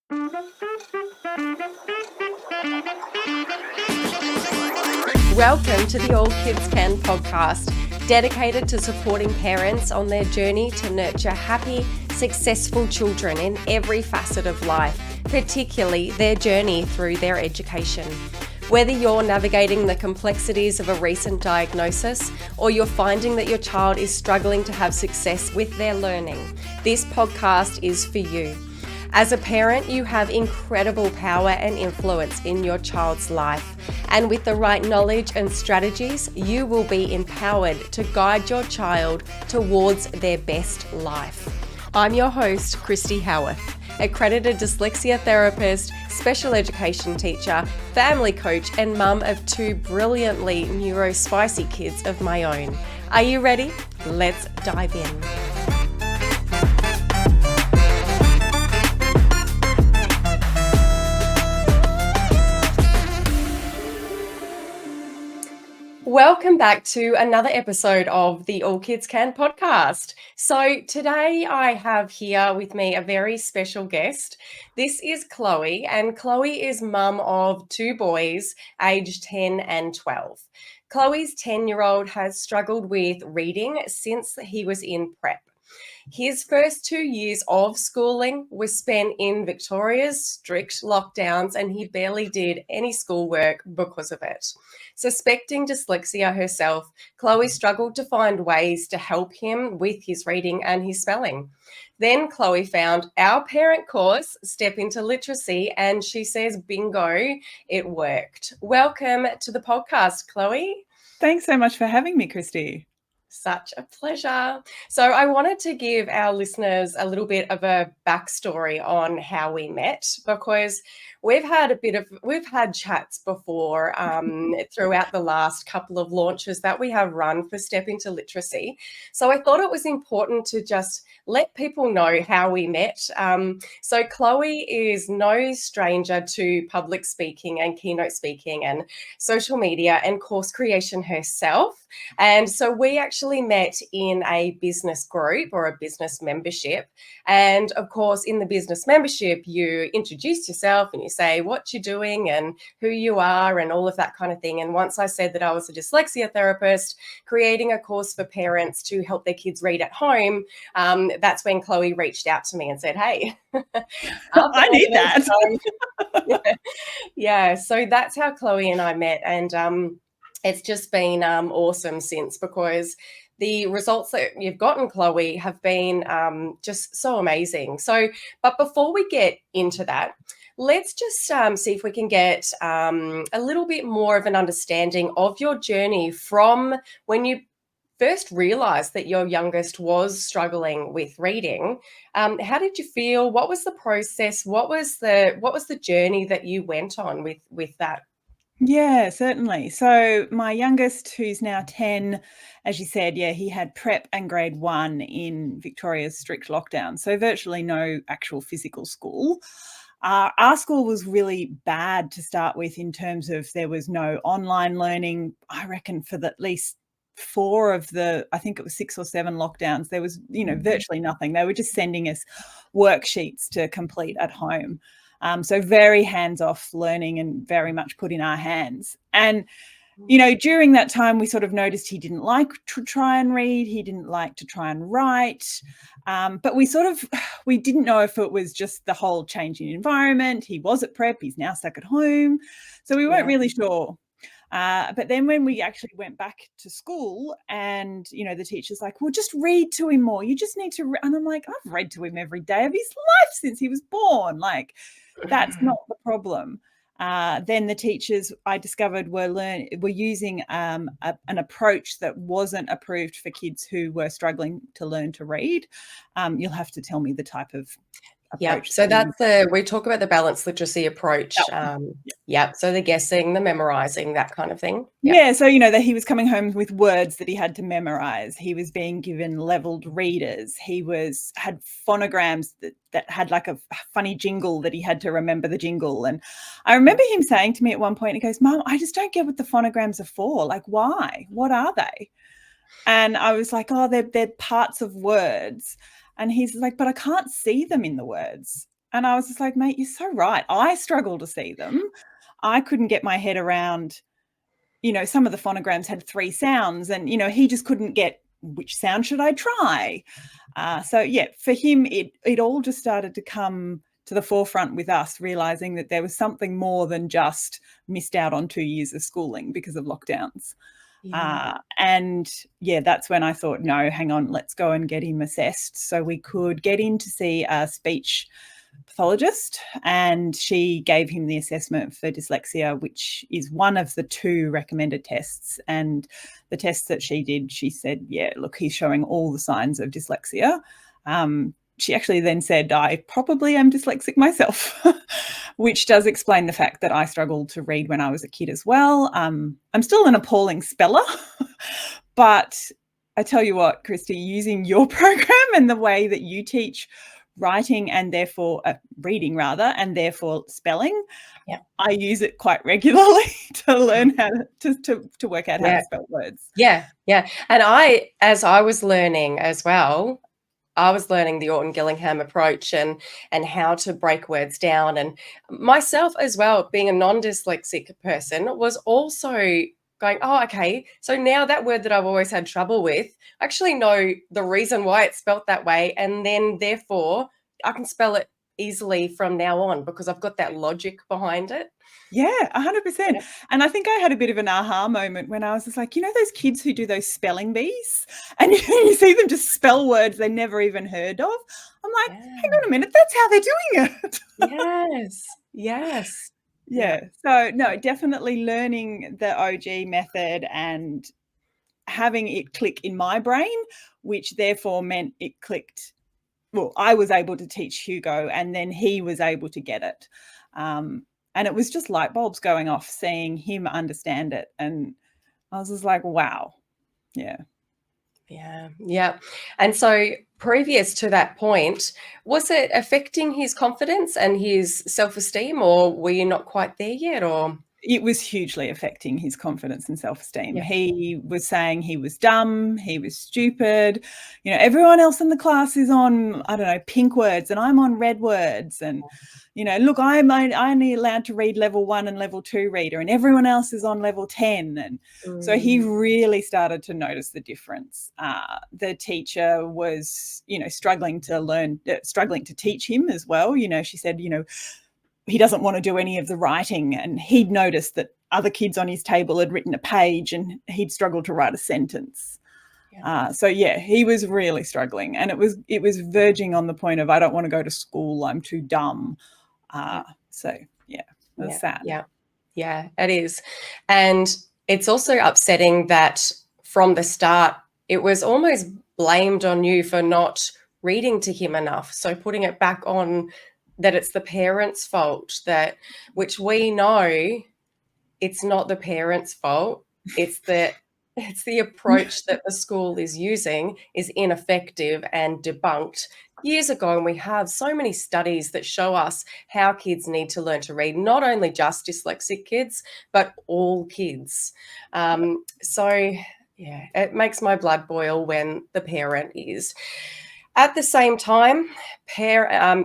Welcome to the All Kids Can podcast, dedicated to supporting parents on their journey to nurture happy, successful children in every facet of life, particularly their journey through their education. Whether you're navigating the complexities of a recent diagnosis or you're finding that your child is struggling to have success with their learning, this podcast is for you. As a parent, you have incredible power and influence in your child's life. And with the right knowledge and strategies, you will be empowered to guide your child towards their best life. I'm your host, Christy Howarth, accredited dyslexia therapist, special education teacher, family coach, and mum of two brilliantly neurospicy kids of my own. Are you ready? Let's dive in. Welcome back to another episode of the All Kids Can podcast. So today I have here with me a very special guest. This is Chloe, and Chloe is mum of two boys aged 10 and 12. Chloe's 10-year-old has struggled with reading since he was in prep. His first 2 years of schooling was spent in Victoria's strict lockdowns, and he barely did any schoolwork because of it. Suspecting dyslexia herself, Chloe struggled to find ways to help him with his reading and his spelling. Then Chloe found our parent course, Step Into Literacy, and she says, bingo, it worked. Welcome to the podcast, Chloe. Thanks so much for having me, Christy. Such a pleasure. So I wanted to give our listeners a little bit of a backstory on how we met, because we've had chats before throughout the last couple of launches that we have run for Step Into Literacy. So I thought it was important to just let people know how we met. So Chloe is no stranger to public speaking and keynote speaking and social media and course creation herself. And so we actually met in a business group or a business membership. And of course, in the business membership, you introduce yourself and you say what you're doing and who you are and all of that kind of thing. And once I said that I was a dyslexia therapist, creating a course for parents to help their kids read at home, that's when Chloe reached out to me and said, hey, I need that. Yeah, so that's how Chloe and I met. And it's just been awesome since, because the results that you've gotten, Chloe, have been just so amazing. So, but before we get into that, let's just see if we can get a little bit more of an understanding of your journey from when you first realized that your youngest was struggling with reading. How did you feel? What was the process? What was the journey that you went on with that? Yeah, certainly. So my youngest, who's now 10, as you said, he had prep and grade 1 in Victoria's strict lockdown. So virtually no actual physical school. Our school was really bad to start with in terms of there was no online learning. I reckon for at least 4 of the, I think it was 6 or 7 lockdowns, there was, virtually nothing. They were just sending us worksheets to complete at home. So very hands-off learning and very much put in our hands. And, during that time, we sort of noticed he didn't like to try and read. He didn't like to try and write. But we didn't know if it was just the whole changing environment. He was at prep. He's now stuck at home. So we weren't really sure. But then when we actually went back to school and, the teacher's like, well, just read to him more. You just need to and I'm like, I've read to him every day of his life since he was born. Like, that's not the problem. Then the teachers, I discovered, were using an approach that wasn't approved for kids who were struggling to learn to read. You'll have to tell me the type of approach. So we talk about the balanced literacy approach. So the guessing, the memorizing, that kind of thing. So that he was coming home with words that he had to memorize. He was being given leveled readers. He had phonograms that had like a funny jingle that he had to remember the jingle. And I remember him saying to me at one point, he goes, Mum, I just don't get what the phonograms are for. Like, why? What are they? And I was like, oh, they're parts of words. And he's like, but I can't see them in the words. And I was just like, mate, you're so right. I struggle to see them. I couldn't get my head around, some of the phonograms had 3 sounds, and, he just couldn't get which sound should I try. So, yeah, for him, it all just started to come to the forefront with us, realizing that there was something more than just missed out on 2 years of schooling because of lockdowns. And yeah, that's when I thought, no, hang on, let's go and get him assessed. So we could get in to see a speech pathologist, and she gave him the assessment for dyslexia, which is one of the 2 recommended tests. And the tests that she did, she said, yeah, look, he's showing all the signs of dyslexia. She actually then said, I probably am dyslexic myself, which does explain the fact that I struggled to read when I was a kid as well. I'm still an appalling speller, but I tell you what, Christy, using your program and the way that you teach writing and therefore reading rather, and therefore spelling, I use it quite regularly to learn how to work out how to spell words. Yeah. And as I was learning as well, I was learning the Orton Gillingham approach and how to break words down. And myself as well, being a non-dyslexic person, was also going, oh, okay, so now that word that I've always had trouble with, I actually know the reason why it's spelt that way. And then therefore I can spell it easily from now on because I've got that logic behind it. Yeah, 100%. And I think I had a bit of an aha moment when I was just like, those kids who do those spelling bees and you see them just spell words they never even heard of. I'm like, hang on a minute, that's how they're doing it. Yes. Yeah. So no, definitely learning the OG method and having it click in my brain, which therefore meant it clicked. Well, I was able to teach Hugo and then he was able to get it. And it was just light bulbs going off, seeing him understand it. And I was just like, wow. Yeah. And so previous to that point, was it affecting his confidence and his self-esteem, or were you not quite there yet? Or it was hugely affecting his confidence and self-esteem. He was saying he was dumb, he was stupid. Everyone else in the class is on, I don't know, pink words and I'm on red words. And, look, I'm only allowed to read level 1 and level 2 reader and everyone else is on level 10. And so he really started to notice the difference. The teacher was, struggling to teach him as well. She said, he doesn't want to do any of the writing, and he'd noticed that other kids on his table had written a page and he'd struggled to write a sentence. So he was really struggling, and it was verging on the point of, I don't want to go to school, I'm too dumb. So it was sad. Yeah, it is. And it's also upsetting that from the start, it was almost blamed on you for not reading to him enough. So putting it back on that it's the parents' fault, which we know it's not the parents' fault. It's the approach that the school is using is ineffective and debunked years ago. And we have so many studies that show us how kids need to learn to read, not only just dyslexic kids, but all kids. It makes my blood boil when the parent is. At the same time,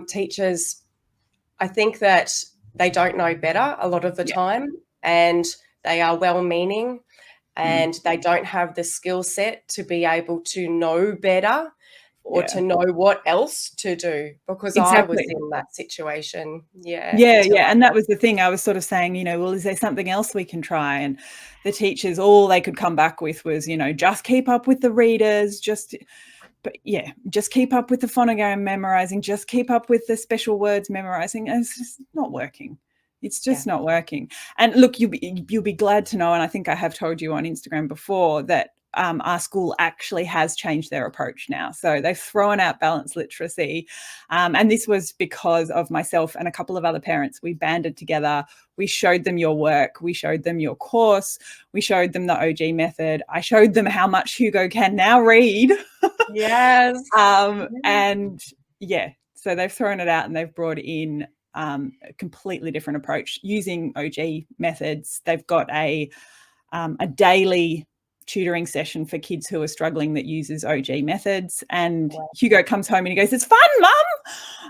teachers, I think that they don't know better a lot of the time, and they are well-meaning, and they don't have the skill set to be able to know better or to know what else to do, because I was in that situation. And that was the thing. I was sort of saying, well, is there something else we can try? And the teachers, all they could come back with was, just keep up with the readers, just keep up with the phonogram memorizing, just keep up with the special words memorizing. And it's just not working. It's just not working. And look, you'll be glad to know, and I think I have told you on Instagram before, that our school actually has changed their approach now. So they've thrown out balanced literacy. And this was because of myself and a couple of other parents. We banded together. We showed them your work. We showed them your course. We showed them the OG method. I showed them how much Hugo can now read. Yes. And so they've thrown it out and they've brought in a completely different approach using OG methods. They've got a daily tutoring session for kids who are struggling that uses OG methods. And Wow. Hugo comes home and he goes, "It's fun,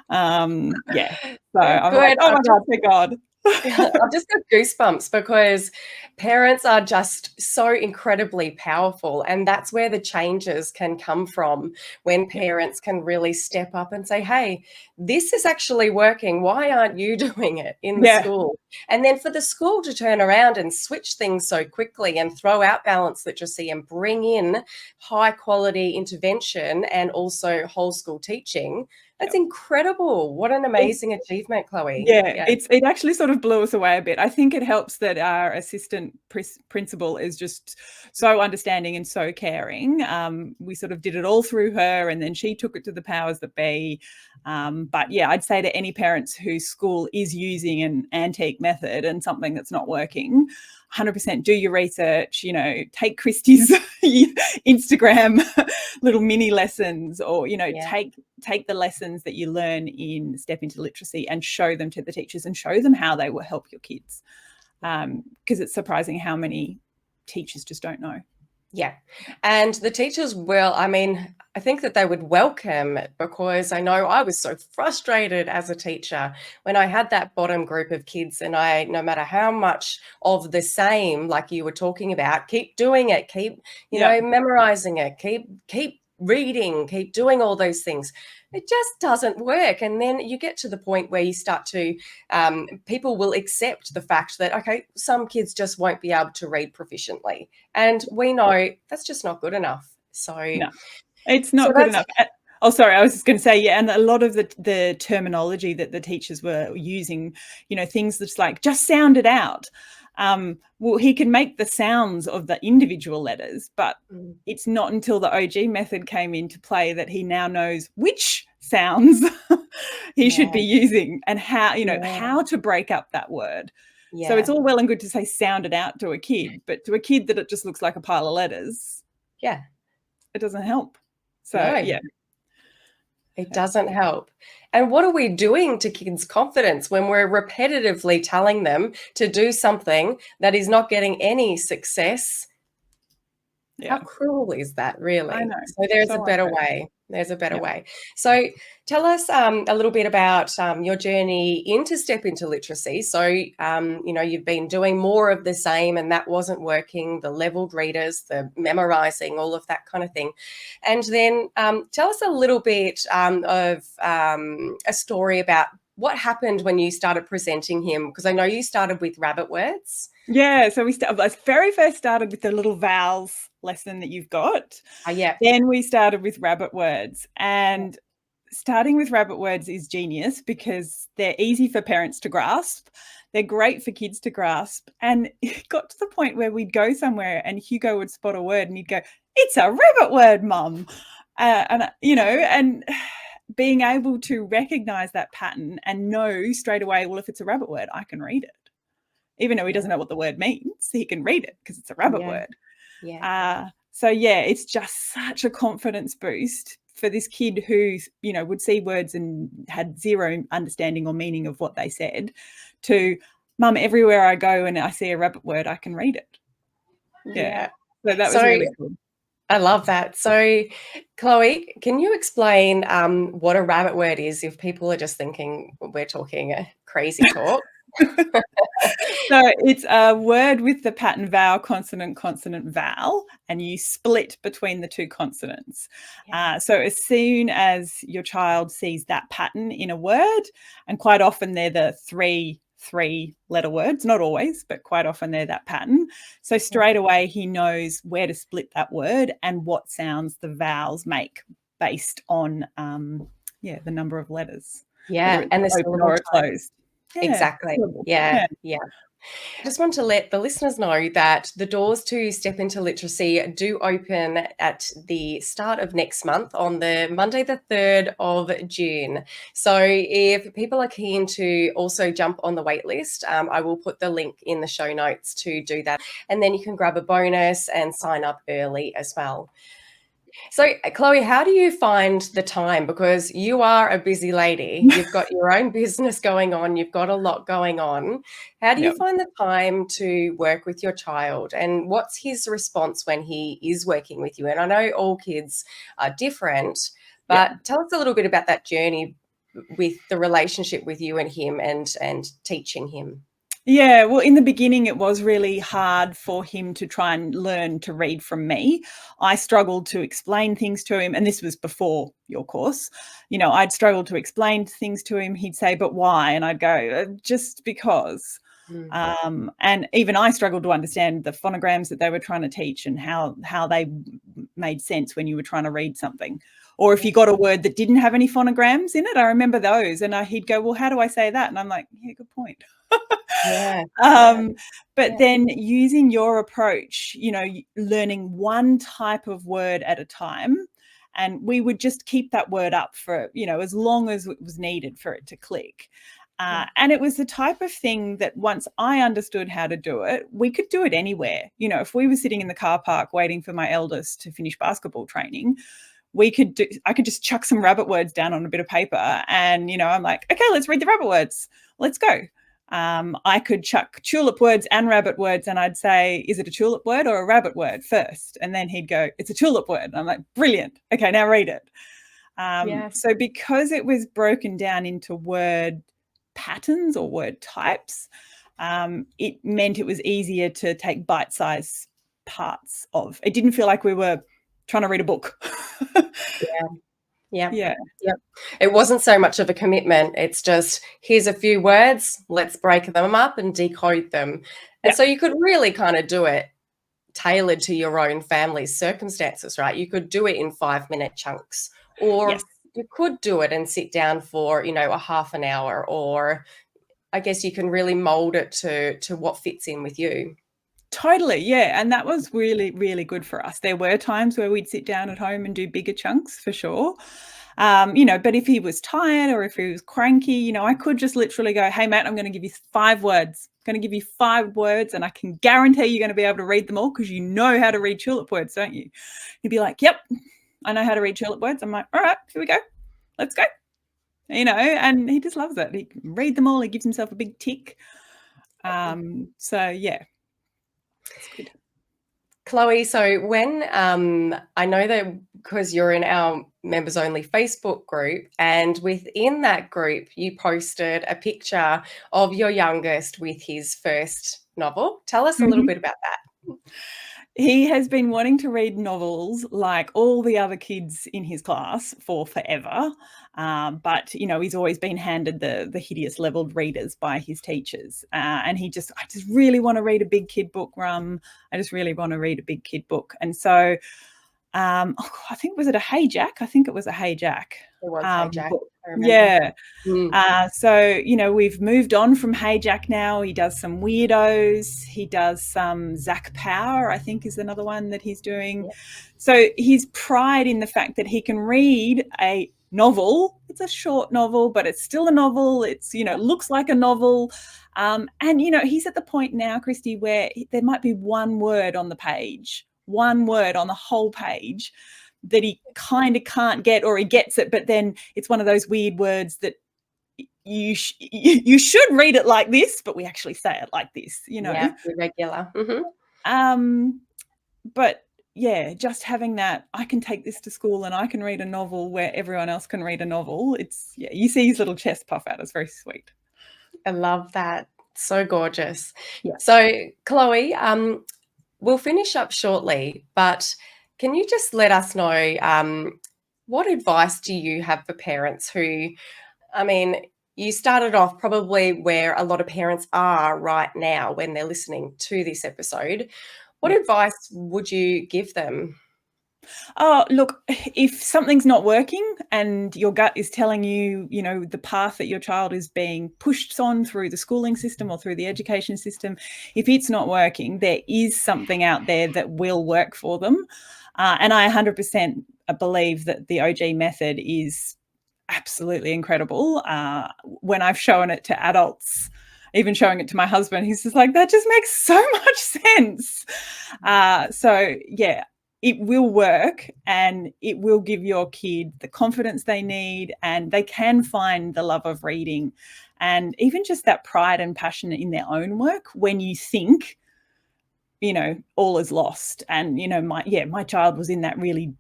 Mum." Yeah. So I'm Good. like, oh my God, thank God. I've just got goosebumps because parents are just so incredibly powerful. And that's where the changes can come from, when parents can really step up and say, hey, this is actually working. Why aren't you doing it in the school? And then for the school to turn around and switch things so quickly and throw out balanced literacy and bring in high quality intervention and also whole school teaching. That's incredible. What an amazing achievement, Chloe. Yeah, it actually sort of blew us away a bit. I think it helps that our assistant principal is just so understanding and so caring. We sort of did it all through her, and then she took it to the powers that be. But yeah, I'd say to any parents whose school is using an antique method and something that's not working, 100% do your research, you know, take Christy's Instagram little mini lessons, or, you know, take the lessons that you learn in Step Into Literacy and show them to the teachers and show them how they will help your kids. Because it's surprising how many teachers just don't know. Yeah. And the teachers will, I mean, I think that they would welcome it, because I know I was so frustrated as a teacher when I had that bottom group of kids, and no matter how much of the same, like you were talking about, keep doing it, keep, you know, memorizing it, keep reading, keep doing all those things. It just doesn't work. And then you get to the point where you start to, people will accept the fact that, okay, some kids just won't be able to read proficiently. And we know that's just not good enough. So no, it's not good enough. Oh, sorry, I was just going to say, yeah, and a lot of the terminology that the teachers were using, you know, things that's like, just sound it out. Well, he can make the sounds of the individual letters, but it's not until the OG method came into play that he now knows which sounds he should be using and how, you know, how to break up that word. So it's all well and good to say sound it out to a kid, but to a kid that it just looks like a pile of letters, it doesn't help. So it doesn't help. And what are we doing to kids' confidence when we're repetitively telling them to do something that is not getting any success? How cruel is that, really? I know. So there's a better way. There's a better way. So tell us a little bit about your journey into Step Into Literacy. So, you know, you've been doing more of the same and that wasn't working, the leveled readers, the memorizing, all of that kind of thing. And then tell us a little bit of a story about what happened when you started presenting him, because I know you started with rabbit words. Yeah, so I very first started with the little vowels lesson that you've got. Then we started with rabbit words, and starting with rabbit words is genius because they're easy for parents to grasp. They're great for kids to grasp. And it got to the point where we'd go somewhere and Hugo would spot a word and he'd go, "It's a rabbit word, Mum." And, you know, and being able to recognize that pattern and know straight away, well, if it's a rabbit word, I can read it. Even though he doesn't know what the word means, he can read it because it's a rabbit word. So yeah, it's just such a confidence boost for this kid who, you know, would see words and had zero understanding or meaning of what they said, to, "Mum, everywhere I go and I see a rabbit word, I can read it." So that was really cool. I love that. So, Chloe, can you explain what a rabbit word is if people are just thinking we're talking crazy talk? So it's a word with the pattern vowel, consonant, consonant, vowel, and you split between the two consonants. So as soon as your child sees that pattern in a word, and quite often they're the three-letter words, not always, but quite often they're that pattern. So straight away he knows where to split that word and what sounds the vowels make based on the number of letters. And the open or closed. Exactly. I just want to let the listeners know that the doors to Step Into Literacy do open at the start of next month on the Monday, the 3rd of June. So if people are keen to also jump on the wait list, I will put the link in the show notes to do that. And then you can grab a bonus and sign up early as well. So, Chloe, how do you find the time? Because you are a busy lady. You've got your own business going on. You've got a lot going on. How do you Yep. find the time to work with your child? And what's his response when he is working with you? And I know all kids are different, Yep. but tell us a little bit about that journey with the relationship with you and him and teaching him. Yeah, well, in the beginning, it was really hard for him to try and learn to read from me. I struggled to explain things to him, and this was before your course. I'd struggled to explain things to him. He'd say, "But why?" And I'd go, "Just because." Mm. And even I struggled to understand the phonograms that they were trying to teach and how they made sense when you were trying to read something. Or if you got a word that didn't have any phonograms in it, I remember those. And he'd go, "Well, how do I say that?" And I'm like, "Yeah, good point." Yeah. But Yeah. then using your approach, learning one type of word at a time, and we would just keep that word up for, as long as it was needed for it to click. Yeah. And it was the type of thing that once I understood how to do it, we could do it anywhere. If we were sitting in the car park waiting for my eldest to finish basketball training, I could just chuck some rabbit words down on a bit of paper and, I'm like, okay, let's read the rabbit words. Let's go. I could chuck tulip words and rabbit words and I'd say, is it a tulip word or a rabbit word first? And then he'd go, it's a tulip word. And I'm like, brilliant. Okay, now read it. Yes. So because it was broken down into word patterns or word types, it meant it was easier to take bite-sized parts of. It didn't feel like we were trying to read a book. Yeah. Yeah. Yeah. Yep. It wasn't so much of a commitment. It's just, here's a few words, let's break them up and decode them. And Yeah. so you could really kind of do it tailored to your own family's circumstances, right? You could do it in 5-minute chunks, Yes. or you could do it and sit down for, a half an hour, or I guess you can really mold it to what fits in with you. Totally. Yeah. And that was really, really good for us. There were times where we'd sit down at home and do bigger chunks for sure. But if he was tired or if he was cranky, I could just literally go, "Hey, Matt, I'm going to give you 5 words. I'm going to give you 5 words and I can guarantee you're going to be able to read them all because you know how to read tulip words, don't you?" He'd be like, "Yep, I know how to read tulip words." I'm like, "All right, here we go. Let's go." And he just loves it. He can read them all. He gives himself a big tick. So yeah, it's good. Chloe, so when I know that because you're in our members only Facebook group, and within that group, you posted a picture of your youngest with his first novel. Tell us a little bit about that. He has been wanting to read novels like all the other kids in his class for forever. But, he's always been handed the hideous leveled readers by his teachers. And I just really want to read a big kid book, Rum. I just really want to read a big kid book. And so I think, was it a Hey Jack? I think it was a Hey Jack. It was Hey Jack, Book. I remember. Yeah. Mm. So, we've moved on from Hey Jack now. He does some Weirdos. He does some Zach Power, I think is another one that he's doing. Yeah. So his pride in the fact that he can read a novel, it's a short novel, but it's still a novel. It's, looks like a novel. And, he's at the point now, Christy, where there might be one word on the page, one word on the whole page that he kind of can't get, or he gets it, but then it's one of those weird words that you should read it like this, but we actually say it like this, Yeah, irregular. But yeah, just having that, I can take this to school and I can read a novel where everyone else can read a novel. You see his little chest puff out. It's very sweet. I love that. So gorgeous. Yeah. So, Chloe, we'll finish up shortly, but can you just let us know what advice do you have for parents who, you started off probably where a lot of parents are right now when they're listening to this episode. What Yes. advice would you give them? Oh, look, if something's not working and your gut is telling you, the path that your child is being pushed on through the schooling system or through the education system, if it's not working, there is something out there that will work for them. And I 100% believe that the OG method is absolutely incredible. When I've shown it to adults, even showing it to my husband, he's just like, that just makes so much sense. So yeah, it will work, and it will give your kid the confidence they need, and they can find the love of reading and even just that pride and passion in their own work when you think, all is lost. And, my child was in that really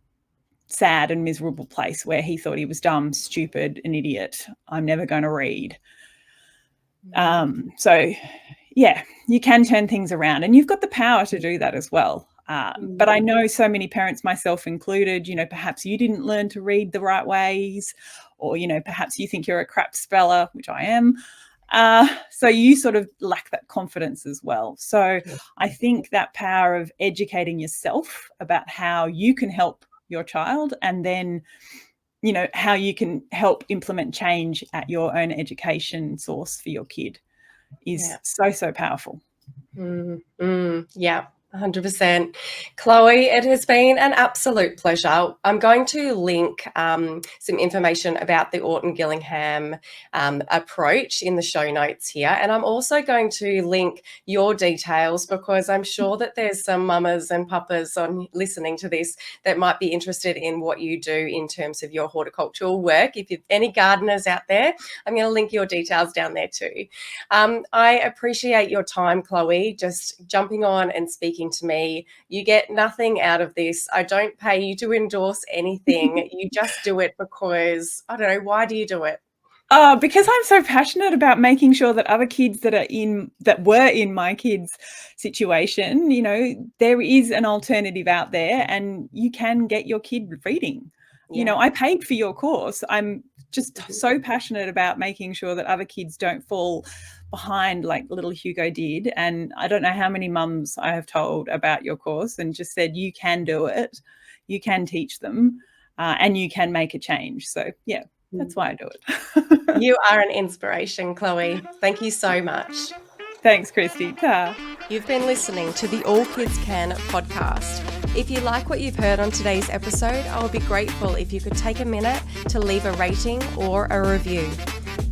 sad and miserable place where he thought he was dumb, stupid, an idiot. I'm never going to read. So yeah, you can turn things around, and you've got the power to do that as well. But I know so many parents, myself included, perhaps you didn't learn to read the right ways, or, perhaps you think you're a crap speller, which I am. So you sort of lack that confidence as well. So I think that power of educating yourself about how you can help your child, and then, how you can help implement change at your own education source for your kid is so powerful. Yeah. 100%. Chloe, it has been an absolute pleasure. I'm going to link some information about the Orton Gillingham approach in the show notes here. And I'm also going to link your details, because I'm sure that there's some mamas and papas listening to this that might be interested in what you do in terms of your horticultural work. If you've any gardeners out there, I'm going to link your details down there too. I appreciate your time, Chloe, just jumping on and speaking to me. You get nothing out of this. I don't pay you to endorse anything. You just do it because, I don't know, why do you do it? Because I'm so passionate about making sure that other kids that were in my kids' situation, there is an alternative out there, and you can get your kid reading. I paid for your course. I'm just so passionate about making sure that other kids don't fall behind like little Hugo did. And I don't know how many mums I have told about your course and just said, you can do it, you can teach them, and you can make a change. So yeah, that's why I do it. You are an inspiration, Chloe. Thank you so much. Thanks, Christy. Ta. You've been listening to the All Kids Can podcast. If you like what you've heard on today's episode, I would be grateful if you could take a minute to leave a rating or a review.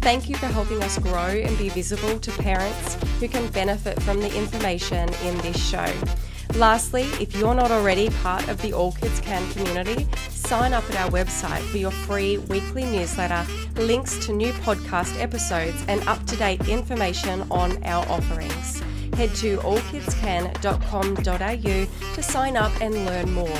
Thank you for helping us grow and be visible to parents who can benefit from the information in this show. Lastly, if you're not already part of the All Kids Can community, sign up at our website for your free weekly newsletter, links to new podcast episodes, and up-to-date information on our offerings. Head to allkidscan.com.au to sign up and learn more.